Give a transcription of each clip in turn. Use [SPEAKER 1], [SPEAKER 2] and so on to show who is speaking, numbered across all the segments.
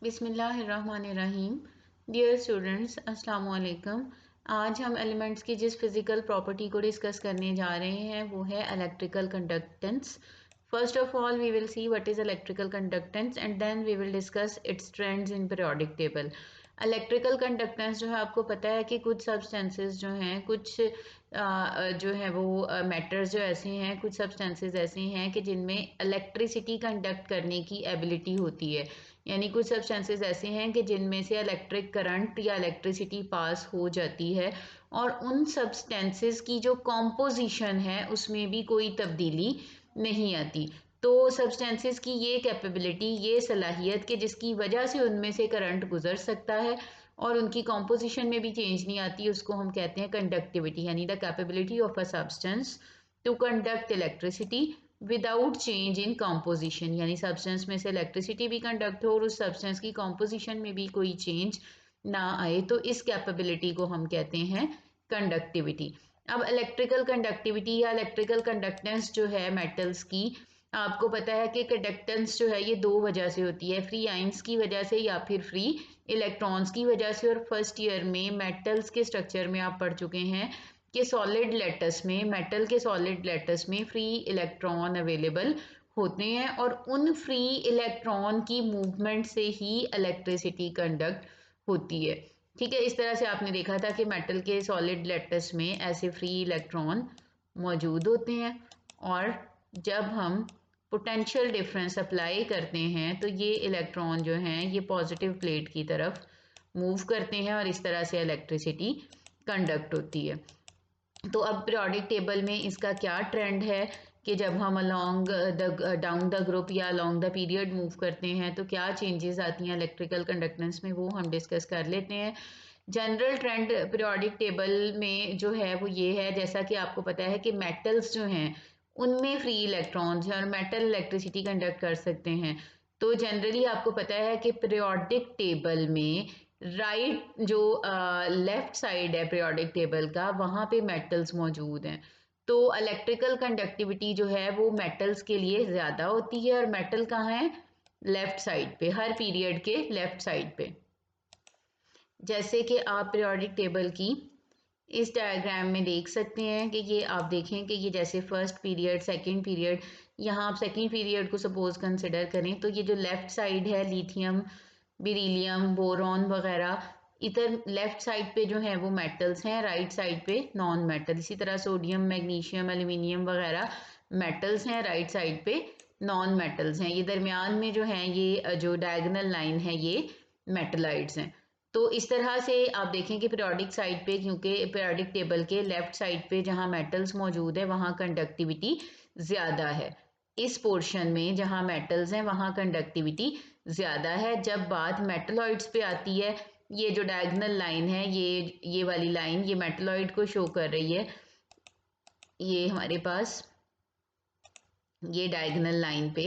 [SPEAKER 1] बिस्मिल्लाहिर्रहमानिर्रहीम। Dear students, अस्सलाम वालेकुम। आज हम एलिमेंट्स की जिस फिज़िकल प्रॉपर्टी को डिस्कस करने जा रहे हैं वो है electrical conductance. First of all we will see what is electrical conductance and then we will discuss its trends in periodic table. Electrical conductance जो है आपको पता है कि कुछ सब्सटेंसेस जो हैं कुछ जो है वो मैटर्स जो ऐसे हैं, कुछ सब्सटेंसेस ऐसे हैं कि जिनमें इलेक्ट्रिसिटी कंडक्ट करने की एबिलिटी होती है। यानी कुछ सब्सटेंसेस ऐसे हैं कि जिनमें से इलेक्ट्रिक करंट या इलेक्ट्रिसिटी पास हो जाती है और उन सब्सटेंसेस की जो कॉम्पोजिशन है उसमें भी कोई तब्दीली नहीं आती। तो सब्सटेंसेस की ये कैपेबिलिटी, ये सलाहियत कि जिसकी वजह से उनमें से करंट गुजर सकता है और उनकी कॉम्पोजिशन में भी चेंज नहीं आती, उसको हम कहते हैं कंडक्टिविटी। यानी the capability of a substance to conduct electricity without change in composition. यानी सब्सटेंस में से इलेक्ट्रिसिटी भी कंडक्ट हो और उस सब्सटेंस की कॉम्पोजिशन में भी कोई चेंज ना आए, तो इस कैपेबिलिटी को हम कहते हैं कंडक्टिविटी। अब इलेक्ट्रिकल कंडक्टिविटी या इलेक्ट्रिकल कंडक्टेंस जो है मेटल्स की, आपको पता है कि कंडक्टेंस जो है ये दो वजह से होती है, फ्री आइंस की वजह से या फिर फ्री इलेक्ट्रॉन्स की वजह से। और फर्स्ट ईयर में मेटल्स के स्ट्रक्चर में आप पढ़ चुके हैं कि सॉलिड लेटस में, मेटल के सॉलिड लेटस में फ्री इलेक्ट्रॉन अवेलेबल होते हैं और उन फ्री इलेक्ट्रॉन की मूवमेंट से ही इलेक्ट्रिसिटी कंडक्ट होती है। ठीक है, इस तरह से आपने देखा था कि मेटल के सॉलिड लेटस में ऐसे फ्री इलेक्ट्रॉन मौजूद होते हैं और जब हम पोटेंशियल डिफरेंस अप्लाई करते हैं तो ये इलेक्ट्रॉन जो हैं ये पॉजिटिव प्लेट की तरफ मूव करते हैं और इस तरह से इलेक्ट्रिसिटी कंडक्ट होती है। तो अब पीरियोडिक टेबल में इसका क्या ट्रेंड है कि जब हम along the down the group या अलोंग द पीरियड मूव करते हैं तो क्या चेंजेस आती हैं इलेक्ट्रिकल कंडक्टेंस में, वो हम डिस्कस कर लेते हैं। जनरल ट्रेंड पीरियोडिक टेबल में जो है वो ये है, जैसा कि आपको पता है कि मेटल्स जो हैं उनमें फ्री इलेक्ट्रॉन्स हैं और मेटल इलेक्ट्रिसिटी कंडक्ट कर सकते हैं। तो जनरली आपको पता है कि पीरियोडिक टेबल में राइट जो लेफ्ट साइड है पीरियोडिक टेबल का, वहाँ पे मेटल्स मौजूद हैं। तो इलेक्ट्रिकल कंडक्टिविटी जो है वो मेटल्स के लिए ज़्यादा होती है और मेटल कहाँ है? लेफ्ट साइड पे, हर पीरियड के लेफ्ट साइड पे। जैसे कि आप पीरियोडिक टेबल की इस डायग्राम में देख सकते हैं कि ये आप देखें कि ये जैसे फर्स्ट पीरियड, सेकंड पीरियड, यहाँ आप सेकंड पीरियड को सपोज कंसिडर करें तो ये जो लेफ्ट साइड है लिथियम, बेरिलियम, बोरॉन वगैरह, इधर लेफ्ट साइड पे जो है वो मेटल्स हैं, राइट साइड पे नॉन मेटल। इसी तरह सोडियम, मैग्नीशियम, एल्यूमिनियम वगैरह मेटल्स हैं, राइट साइड पे नॉन मेटल्स हैं। ये दरमियान में जो है ये जो डायगोनल लाइन है ये मेटलाइड्स हैं। तो इस तरह से आप देखें कि पीरियोडिक साइड पे, क्योंकि पीरियोडिक टेबल के लेफ्ट साइड पे जहाँ मेटल्स मौजूद है वहाँ कंडक्टिविटी ज़्यादा है। इस पोर्शन में जहाँ मेटल्स हैं वहाँ कंडक्टिविटी ज़्यादा है। जब बात मेटलॉइड्स पे आती है, ये जो डायगोनल लाइन है, ये वाली लाइन ये मेटलॉइड को शो कर रही है। ये हमारे पास ये डायगोनल लाइन पे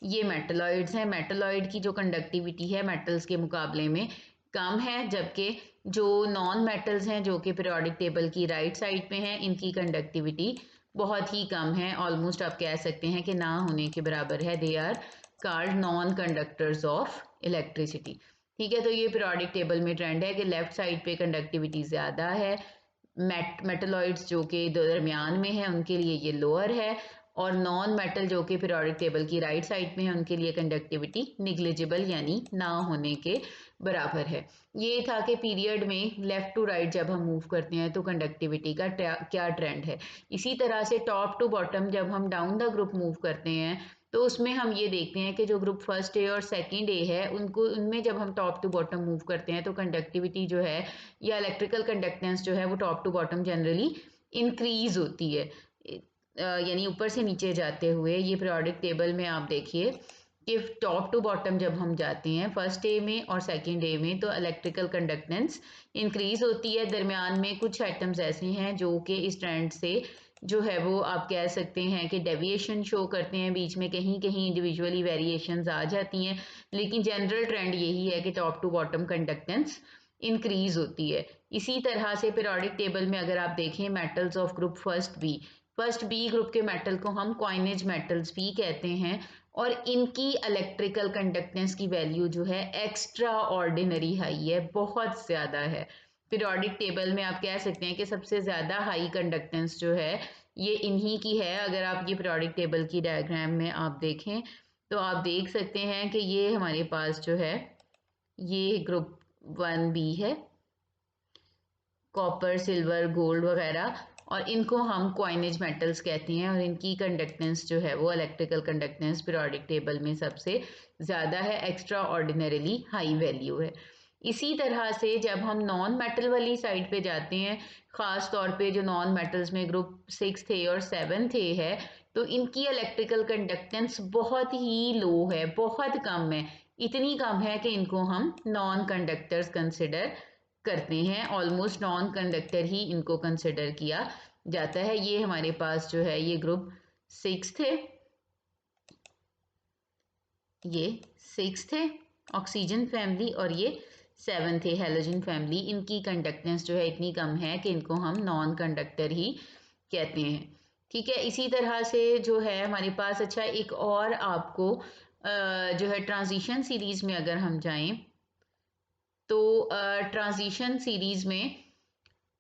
[SPEAKER 1] ये मेटलॉइड्स हैं। मेटलॉइड की जो कंडक्टिविटी है मेटल्स के मुकाबले में कम है, जबकि जो नॉन मेटल्स हैं जो कि पीरियोडिक टेबल की राइट साइड पे हैं, इनकी कंडक्टिविटी बहुत ही कम है। ऑलमोस्ट आप कह सकते हैं कि ना होने के बराबर है। They are called non conductors of electricity. ठीक है, तो ये पीरियोडिक टेबल में ट्रेंड है कि लेफ्ट साइड पे कंडक्टिविटी ज़्यादा है, मेटलॉइड्स जो कि दरमियान में है उनके लिए ये लोअर है, और नॉन मेटल जो कि पीरियोडिक टेबल की राइट साइड में है उनके लिए कंडक्टिविटी निग्लिजिबल यानी ना होने के बराबर है। ये था कि पीरियड में लेफ्ट टू राइट जब हम मूव करते हैं तो कंडक्टिविटी का क्या ट्रेंड है। इसी तरह से टॉप टू बॉटम जब हम डाउन द ग्रुप मूव करते हैं तो उसमें हम ये देखते हैं कि जो ग्रुप फर्स्ट ए और सेकेंड ए है उनको, उनमें जब हम टॉप टू बॉटम मूव करते हैं तो कंडक्टिविटी जो है या इलेक्ट्रिकल कंडक्टेंस जो है वो top to bottom generally increase होती है। यानी ऊपर से नीचे जाते हुए ये पीरियोडिक टेबल में आप देखिए कि टॉप टू बॉटम जब हम जाते हैं फर्स्ट ए में और सेकंड ए में तो इलेक्ट्रिकल कंडक्टेंस इंक्रीज होती है। दरमियान में कुछ आइटम्स ऐसे हैं जो कि इस ट्रेंड से जो है वो आप कह सकते हैं कि डेविएशन शो करते हैं, बीच में कहीं कहीं इंडिविजुअली वेरिएशंस आ जाती हैं, लेकिन जनरल ट्रेंड यही है कि top to bottom conductance increase होती है। इसी तरह से पीरियोडिक टेबल में अगर आप देखें metals of group first B group के मेटल को हम कॉइनेज मेटल्स भी कहते हैं और इनकी इलेक्ट्रिकल कंडक्टेंस की वैल्यू जो है एक्स्ट्रा ऑर्डिनरी हाई है, बहुत ज़्यादा है। पीरियोडिक टेबल में आप कह सकते हैं कि सबसे ज़्यादा हाई कंडक्टेंस जो है ये इन्हीं की है। अगर आप ये पीरियोडिक टेबल की डायग्राम में आप देखें तो आप देख सकते हैं कि ये हमारे पास जो है ये ग्रुप 1B है, कॉपर, सिल्वर, गोल्ड वगैरह, और इनको हम क्वाइनेज मेटल्स कहते हैं और इनकी कंडक्टेंस जो है वो इलेक्ट्रिकल कंडक्टेंस पीरियोडिक टेबल में सबसे ज़्यादा है, एक्स्ट्रा ऑर्डिनरीली हाई वैल्यू है। इसी तरह से जब हम नॉन मेटल वाली साइड पे जाते हैं, ख़ास तौर पे जो नॉन मेटल्स में ग्रुप 6 थे और 7 थे है, तो इनकी इलेक्ट्रिकल कंडक्टेंस बहुत ही लो है, बहुत कम है, इतनी कम है कि इनको हम नॉन कंडक्टर्स कंसिडर करते हैं, ऑलमोस्ट नॉन कंडक्टर ही इनको कंसिडर किया जाता है। ये हमारे पास जो है ये ग्रुप 6 थे, ये 6 थे ऑक्सीजन फैमिली, और ये 7 थे हैलोजन फैमिली। इनकी कंडक्टेंस जो है इतनी कम है कि इनको हम नॉन कंडक्टर ही कहते हैं। ठीक है, इसी तरह से जो है हमारे पास, अच्छा एक और आपको जो है ट्रांजिशन सीरीज में अगर हम जाएं तो ट्रांजिशन सीरीज में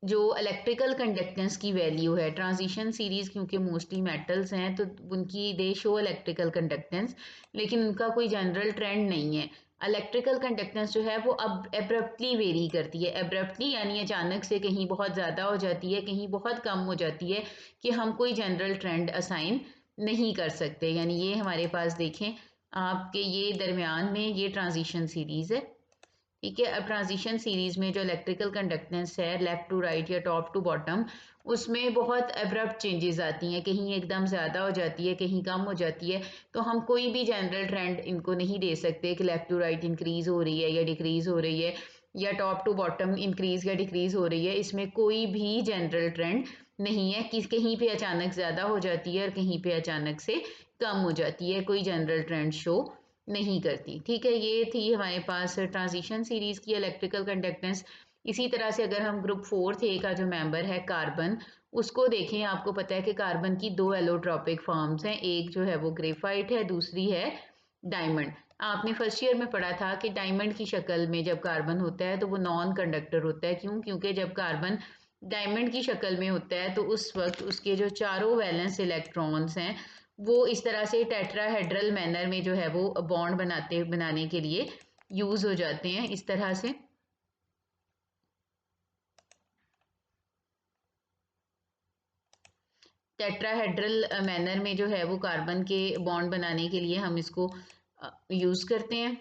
[SPEAKER 1] जो इलेक्ट्रिकल कंडक्टेंस की वैल्यू है, ट्रांजिशन सीरीज क्योंकि मोस्टली मेटल्स हैं तो उनकी दे शो इलेक्ट्रिकल कंडक्टेंस, लेकिन उनका कोई जनरल ट्रेंड नहीं है। इलेक्ट्रिकल कंडक्टेंस जो है वो अब एब्रप्टली वेरी करती है, एब्रप्टली यानी अचानक से कहीं बहुत ज़्यादा हो जाती है, कहीं बहुत कम हो जाती है, कि हम कोई जनरल ट्रेंड असाइन नहीं कर सकते। यानी ये हमारे पास देखें आपके ये दरमियान में ये ट्रांजिशन सीरीज़ है। ठीक है, अब ट्रांजिशन सीरीज में जो इलेक्ट्रिकल कंडक्टेंस है लेफ्ट टू राइट या टॉप टू बॉटम, उसमें बहुत एब्रप्ट चेंजेस आती हैं, कहीं एकदम ज़्यादा हो जाती है, कहीं कम हो जाती है। तो हम कोई भी जनरल ट्रेंड इनको नहीं दे सकते कि लेफ्ट टू राइट इंक्रीज हो रही है या डिक्रीज हो रही है, या टॉप टू बॉटम इंक्रीज या डिक्रीज हो रही है। इसमें कोई भी जनरल ट्रेंड नहीं है कि कहीं पे अचानक ज़्यादा हो जाती है और कहीं पे अचानक से कम हो जाती है, कोई जनरल ट्रेंड शो नहीं करती। ठीक है, ये थी हमारे पास ट्रांजिशन सीरीज की इलेक्ट्रिकल कंडक्टेंस। इसी तरह से अगर हम ग्रुप 4 थे का जो मेंबर है कार्बन, उसको देखें, आपको पता है कि कार्बन की दो एलोट्रॉपिक फॉर्म्स हैं, एक जो है वो ग्रेफाइट है, दूसरी है डायमंड। आपने फर्स्ट ईयर में पढ़ा था कि डायमंड की शक्ल में जब कार्बन होता है तो वो नॉन कंडक्टर होता है। क्यों? क्योंकि जब कार्बन डायमंड की शक्ल में होता है तो उस वक्त उसके जो चारों वैलेंस इलेक्ट्रॉन्स हैं वो इस तरह से टेट्राहेड्रल मैनर में जो है वो बॉन्ड बनाने के लिए यूज हो जाते हैं, इस तरह से। टेट्राहेड्रल मैनर में जो है वो कार्बन के बॉन्ड बनाने के लिए हम इसको यूज करते हैं।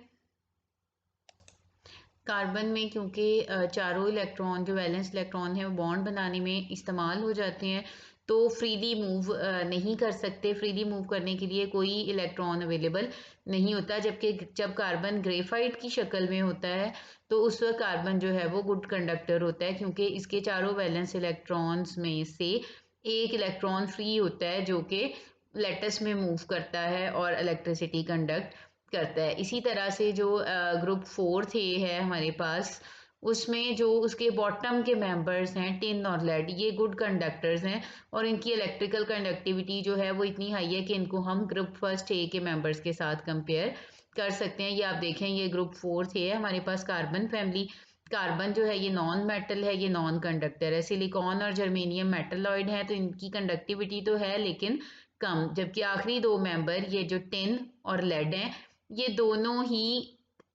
[SPEAKER 1] कार्बन में क्योंकि चारों इलेक्ट्रॉन जो वैलेंस इलेक्ट्रॉन है वो बॉन्ड बनाने में इस्तेमाल हो जाते हैं, तो फ्रीली मूव नहीं कर सकते, फ्रीली मूव करने के लिए कोई इलेक्ट्रॉन अवेलेबल नहीं होता। जबकि जब कार्बन ग्रेफाइट की शक्ल में होता है तो उस वक्त कार्बन जो है वो गुड कंडक्टर होता है, क्योंकि इसके चारों वैलेंस इलेक्ट्रॉन्स में से एक इलेक्ट्रॉन फ्री होता है जो कि लेटस में मूव करता है और इलेक्ट्रिसिटी कंडक्ट करता है। इसी तरह से जो ग्रुप 4 थे है हमारे पास, उसमें जो उसके बॉटम के मेंबर्स हैं टिन और लेड, ये गुड कंडक्टर्स हैं और इनकी इलेक्ट्रिकल कंडक्टिविटी जो है वो इतनी हाई है कि इनको हम ग्रुप फर्स्ट ए के मेंबर्स के साथ कंपेयर कर सकते हैं। ये आप देखें, ये ग्रुप 4 थे हमारे पास कार्बन फैमिली। कार्बन जो है ये नॉन मेटल है, ये नॉन कंडक्टर है। सिलिकॉन और जर्मेनियम मेटलॉइड है तो इनकी कंडक्टिविटी तो है लेकिन कम। जबकि आखिरी दो मेंबर ये जो टिन और लेड हैं, ये दोनों ही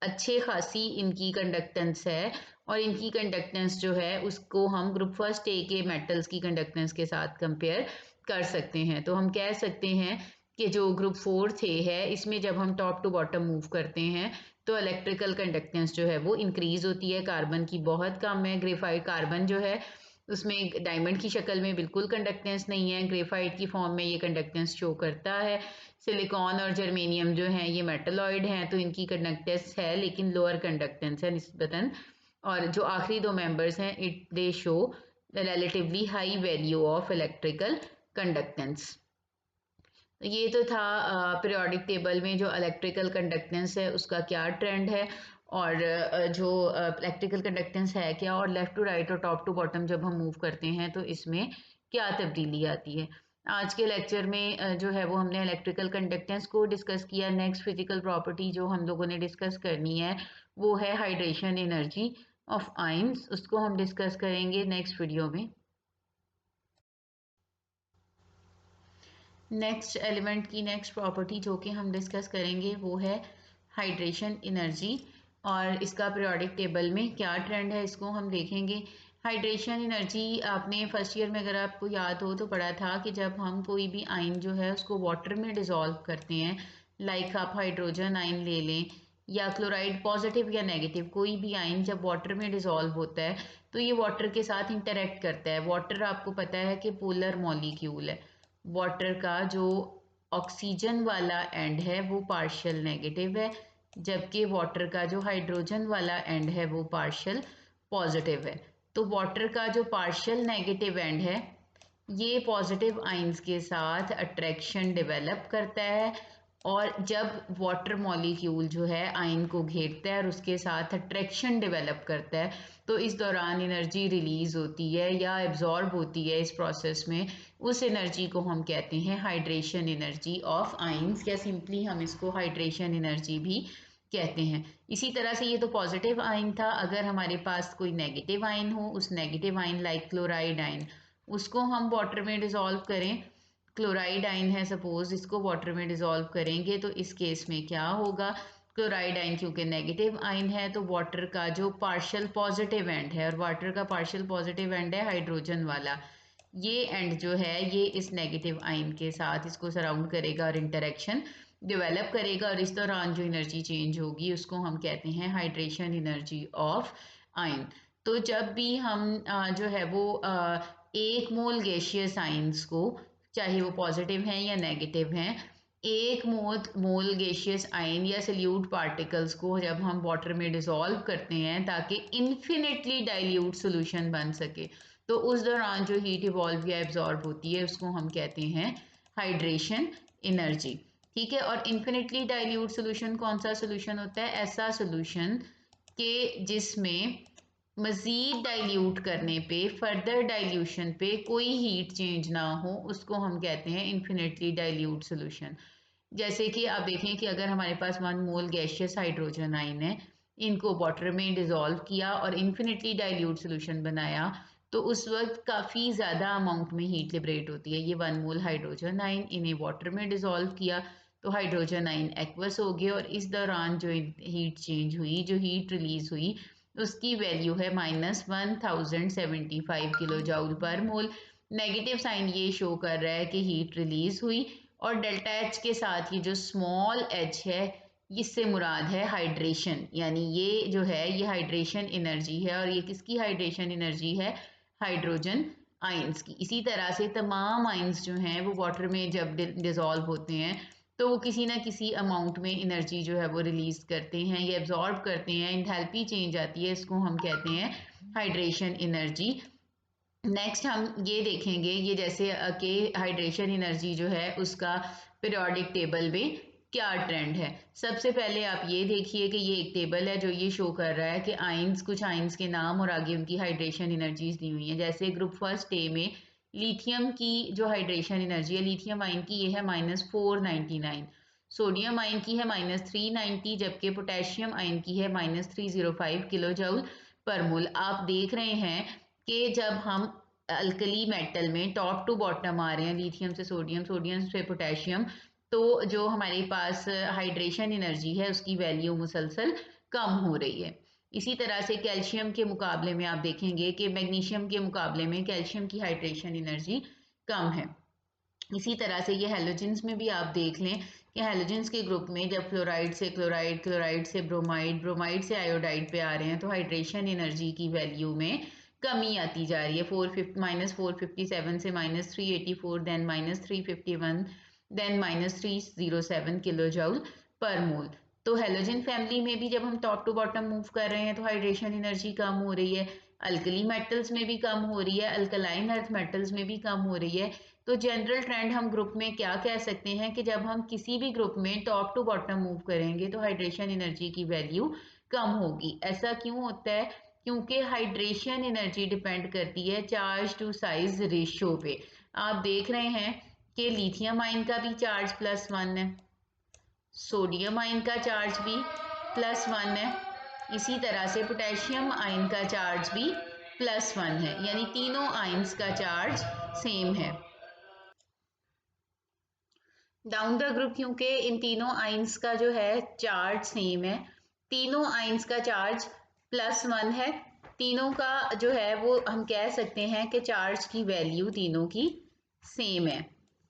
[SPEAKER 1] अच्छे खासी इनकी कंडक्टेंस है, और इनकी कंडक्टेंस जो है उसको हम ग्रुप फर्स्ट ए के मेटल्स की कंडक्टेंस के साथ कंपेयर कर सकते हैं। तो हम कह सकते हैं कि जो ग्रुप 4 थे है इसमें जब हम टॉप टू बॉटम मूव करते हैं तो इलेक्ट्रिकल कंडक्टेंस जो है वो इंक्रीज होती है। कार्बन की बहुत कम है। ग्रेफाइट कार्बन जो है उसमें डायमंड की शक्ल में बिल्कुल कंडक्टेंस नहीं है, ग्रेफाइट की फॉर्म में ये कंडक्टेंस शो करता है। सिलिकॉन और जर्मेनियम जो हैं ये मेटलॉइड हैं तो इनकी कंडक्टेंस है लेकिन लोअर कंडक्टेंस है निस्बतन। और जो आखिरी दो मेंबर्स हैं it they show relatively high value of electrical conductance. ये तो था पीरियोडिक टेबल में जो इलेक्ट्रिकल कंडक्टेंस है उसका क्या ट्रेंड है, और जो इलेक्ट्रिकल कंडक्टेंस है क्या, और लेफ़्ट टू राइट और टॉप टू बॉटम जब हम मूव करते हैं तो इसमें क्या तब्दीली आती है। आज के लेक्चर में जो है वो हमने इलेक्ट्रिकल कंडक्टेंस को डिस्कस किया। नेक्स्ट फिजिकल प्रॉपर्टी जो हम लोगों ने डिस्कस करनी है वो है हाइड्रेशन एनर्जी ऑफ आयंस। उसको हम डिस्कस करेंगे नेक्स्ट वीडियो में। नेक्स्ट एलिमेंट की नेक्स्ट प्रॉपर्टी जो कि हम डिस्कस करेंगे वो है हाइड्रेशन एनर्जी, और इसका पीरियोडिक टेबल में क्या ट्रेंड है इसको हम देखेंगे। हाइड्रेशन एनर्जी आपने फर्स्ट ईयर में अगर आपको याद हो तो पढ़ा था कि जब हम कोई भी आयन जो है उसको वाटर में डिज़ोल्व करते हैं, लाइक आप हाइड्रोजन आयन ले लें या क्लोराइड, पॉजिटिव या नेगेटिव कोई भी आयन जब वाटर में डिज़ोल्व होता है तो ये वाटर के साथ इंटरेक्ट करता है। वाटर आपको पता है कि पोलर मॉलिक्यूल है। वाटर का जो ऑक्सीजन वाला एंड है वो पार्शियल नेगेटिव है, जबकि वाटर का जो हाइड्रोजन वाला एंड है वो पार्शियल पॉजिटिव है। तो वाटर का जो पार्शियल नेगेटिव एंड है ये पॉजिटिव आइंस के साथ अट्रैक्शन डेवलप करता है, और जब वाटर मॉलिक्यूल जो है आयन को घेरता है और उसके साथ अट्रैक्शन डेवलप करता है तो इस दौरान एनर्जी रिलीज होती है या एब्जॉर्ब होती है इस प्रोसेस में। उस एनर्जी को हम कहते हैं हाइड्रेशन एनर्जी ऑफ आयंस, या सिंपली हम इसको हाइड्रेशन एनर्जी भी कहते हैं। इसी तरह से ये तो पॉजिटिव आयन था। अगर हमारे पास कोई नेगेटिव आयन हो, उस negative ion like chloride ion, उसको हम वाटर में डिज़ोल्व करें, क्लोराइड आयन है सपोज, इसको वाटर में डिज़ोल्व करेंगे तो इस केस में क्या होगा, क्लोराइड आयन क्योंकि नेगेटिव आयन है तो वाटर का जो पार्शियल पॉजिटिव एंड है, और वाटर का पार्शियल पॉजिटिव एंड है हाइड्रोजन वाला, ये एंड जो है ये इस नेगेटिव आयन के साथ इसको सराउंड करेगा और इंटरेक्शन डेवलप करेगा, और इस दौरान जो एनर्जी चेंज होगी उसको हम कहते हैं हाइड्रेशन एनर्जी ऑफ आयन। तो जब भी हम जो है वो एक मोल गैसियस आयंस को, चाहे वो पॉजिटिव हैं या नेगेटिव हैं, एक मोल गैसियस आयन या सल्यूट पार्टिकल्स को जब हम वाटर में डिसॉल्व करते हैं ताकि इन्फिनिटली डाइल्यूट सोल्यूशन बन सके, तो उस दौरान जो हीट इवॉल्व या एब्जॉर्ब होती है उसको हम कहते हैं हाइड्रेशन एनर्जी। ठीक है, और इन्फिनिटली डाइल्यूट सोल्यूशन कौन सा सोल्यूशन होता है, ऐसा सोल्यूशन के जिसमें मज़ीद डाइल्यूट करने पे, फर्दर डाइल्यूशन पे कोई हीट चेंज ना हो, उसको हम कहते हैं इन्फिनिटली डाइल्यूट सोल्यूशन। जैसे कि आप देखें कि अगर हमारे पास 1 मोल गैसियस हाइड्रोजन आयन है, इनको वाटर में डिज़ोल्व किया और इन्फिनिटली डाइल्यूट सोल्यूशन बनाया, तो उस वक्त काफ़ी ज़्यादा अमाउंट में हीट लिबरेट होती है। ये 1 मोल हाइड्रोजन आयन, इन्हें वाटर में डिज़ोल्व किया तो हाइड्रोजन आयन एक्वस हो गए, और इस दौरान जो हीट चेंज हुई, जो हीट रिलीज हुई, उसकी वैल्यू है -1075 किलो जूल पर मोल। नेगेटिव साइन ये शो कर रहा है कि हीट रिलीज हुई, और डेल्टा एच के साथ ये जो स्मॉल एच है इससे मुराद है हाइड्रेशन, यानी ये जो है ये हाइड्रेशन एनर्जी है, और ये किसकी हाइड्रेशन एनर्जी है, हाइड्रोजन आयंस की। इसी तरह से तमाम आयंस जो हैं वो वाटर में जब डिसॉल्व होते हैं तो वो किसी ना किसी अमाउंट में एनर्जी जो है वो रिलीज करते हैं या एब्जॉर्ब करते हैं, इंथैल्पी चेंज आती है, इसको हम कहते हैं हाइड्रेशन एनर्जी। नेक्स्ट हम ये देखेंगे, ये जैसे कि हाइड्रेशन एनर्जी जो है उसका पीरियोडिक टेबल में क्या ट्रेंड है। सबसे पहले आप ये देखिए कि ये एक टेबल है जो ये शो कर रहा है कि आयंस, कुछ आयंस के नाम और आगे उनकी हाइड्रेशन एनर्जीज दी हुई हैं। जैसे ग्रुप फर्स्ट ए में लिथियम की जो हाइड्रेशन एनर्जी है, लिथियम आयन की ये है -499, सोडियम आयन की है -390, जबकि पोटेशियम आयन की है -305 किलो जूल पर मोल। आप देख रहे हैं कि जब हम अल्कली मेटल में टॉप टू बॉटम आ रहे हैं, लिथियम से सोडियम, सोडियम से पोटेशियम, तो जो हमारे पास हाइड्रेशन एनर्जी है उसकी वैल्यू मुसलसल कम हो रही है। इसी तरह से कैल्शियम के मुकाबले में आप देखेंगे कि मैग्नीशियम के मुकाबले में कैल्शियम की हाइड्रेशन एनर्जी कम है। इसी तरह से ये हैलोजेंस में भी आप देख लें कि हैलोजेंस के ग्रुप में जब फ्लोराइड से क्लोराइड, क्लोराइड से ब्रोमाइड, ब्रोमाइड से आयोडाइड पे आ रहे हैं तो हाइड्रेशन एनर्जी की वैल्यू में कमी आती जा रही है। -457 से -384, देन -351, देन -307 किलो जूल पर मोल। तो हैलोजन फैमिली में भी जब हम टॉप टू बॉटम मूव कर रहे हैं तो हाइड्रेशन एनर्जी कम हो रही है, अल्कली मेटल्स में भी कम हो रही है, अल्कलाइन अर्थ मेटल्स में भी कम हो रही है। तो जनरल ट्रेंड हम ग्रुप में क्या कह सकते हैं कि जब हम किसी भी ग्रुप में टॉप टू बॉटम मूव करेंगे तो हाइड्रेशन एनर्जी की वैल्यू कम होगी। ऐसा क्यों होता है, क्योंकि हाइड्रेशन एनर्जी डिपेंड करती है चार्ज टू साइज रेशियो पे। आप देख रहे हैं कि लिथियम आयन का भी चार्ज +1 है, सोडियम आयन का चार्ज भी +1 है, इसी तरह से पोटेशियम आयन का चार्ज भी +1 है, यानी तीनों आयन्स का चार्ज सेम है। डाउन द ग्रुप क्योंकि इन तीनों आयन्स का जो है चार्ज सेम है, तीनों आयन्स का चार्ज +1 है, तीनों का जो है वो हम कह सकते हैं कि चार्ज की वैल्यू तीनों की सेम है।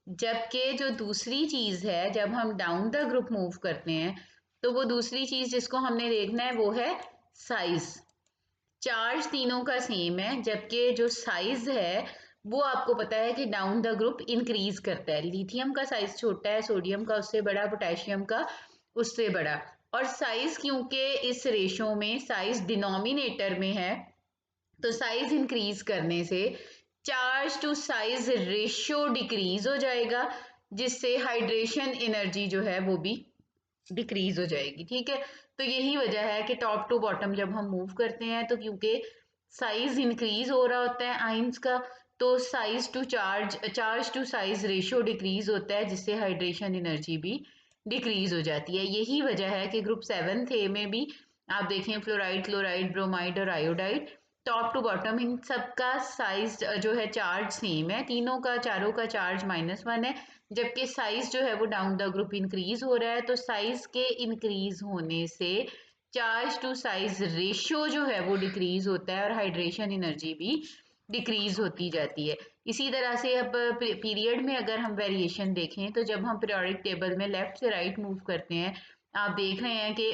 [SPEAKER 1] जबकि जो दूसरी चीज़ है, जब हम डाउन द ग्रुप मूव करते हैं तो वो दूसरी चीज़ जिसको हमने देखना है वो है साइज़। चार्ज तीनों का सेम है, जबकि जो साइज है वो आपको पता है कि डाउन द ग्रुप इंक्रीज करता है। लिथियम का साइज छोटा है, सोडियम का उससे बड़ा, पोटेशियम का उससे बड़ा। और साइज क्योंकि इस रेशो में साइज डिनोमिनेटर में है, तो साइज इंक्रीज करने से charge to size ratio decrease हो जाएगा, जिससे हाइड्रेशन एनर्जी जो है वो भी डिक्रीज हो जाएगी। ठीक है, तो यही वजह है कि टॉप टू बॉटम जब हम मूव करते हैं तो क्योंकि साइज इंक्रीज हो रहा होता है आयंस का, तो size to charge, charge to size ratio decrease होता है, जिससे हाइड्रेशन एनर्जी भी डिक्रीज हो जाती है। यही वजह है कि ग्रुप 7 ए में भी आप देखें फ्लोराइड, क्लोराइड, ब्रोमाइड और आयोडाइड, टॉप टू बॉटम इन सबका साइज जो है चार्ज सेम है, तीनों का, चारों का चार्ज -1 है। जबकि साइज जो है वो डाउन द ग्रुप इंक्रीज हो रहा है, तो साइज के इंक्रीज होने से चार्ज टू साइज रेशियो जो है वो डिक्रीज होता है और हाइड्रेशन एनर्जी भी डिक्रीज होती जाती है। इसी तरह से अब पीरियड में अगर हम वेरिएशन देखें तो जब हम पीरियोडिक टेबल में लेफ्ट से राइट मूव करते हैं, आप देख रहे हैं कि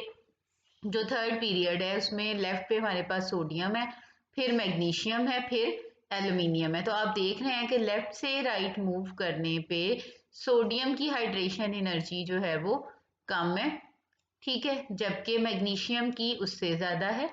[SPEAKER 1] जो थर्ड पीरियड है उसमें लेफ्ट पे हमारे पास सोडियम है, फिर मैग्नीशियम है, फिर एल्यूमिनियम है। तो आप देख रहे हैं कि लेफ्ट से राइट मूव करने पे सोडियम की हाइड्रेशन एनर्जी जो है वो कम है, ठीक है, जबकि मैग्नीशियम की उससे ज़्यादा है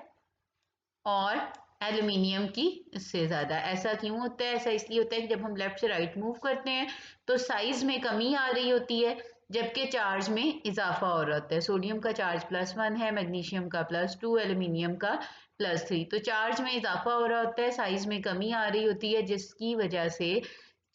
[SPEAKER 1] और एल्यूमिनियम की इससे ज़्यादा। ऐसा क्यों होता है? ऐसा इसलिए होता है कि जब हम लेफ्ट से राइट मूव करते हैं तो साइज में कमी आ रही होती है, जबकि चार्ज में इजाफा हो रहा होता है। सोडियम का चार्ज +1 है, मैग्नीशियम का +2, एल्यूमिनियम का +3। तो चार्ज में इजाफा हो रहा होता है, साइज में कमी आ रही होती है, जिसकी वजह से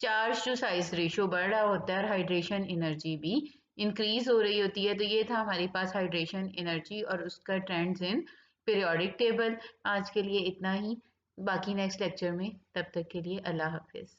[SPEAKER 1] चार्ज टू साइज रेशो बढ़ रहा होता है और हाइड्रेशन एनर्जी भी इंक्रीज हो रही होती है। तो ये था हमारे पास हाइड्रेशन एनर्जी और उसका ट्रेंड्स इन पीरियोडिक टेबल। आज के लिए इतना ही, बाकी नेक्स्ट लेक्चर में, तब तक के लिए अल्लाह हाफिज़।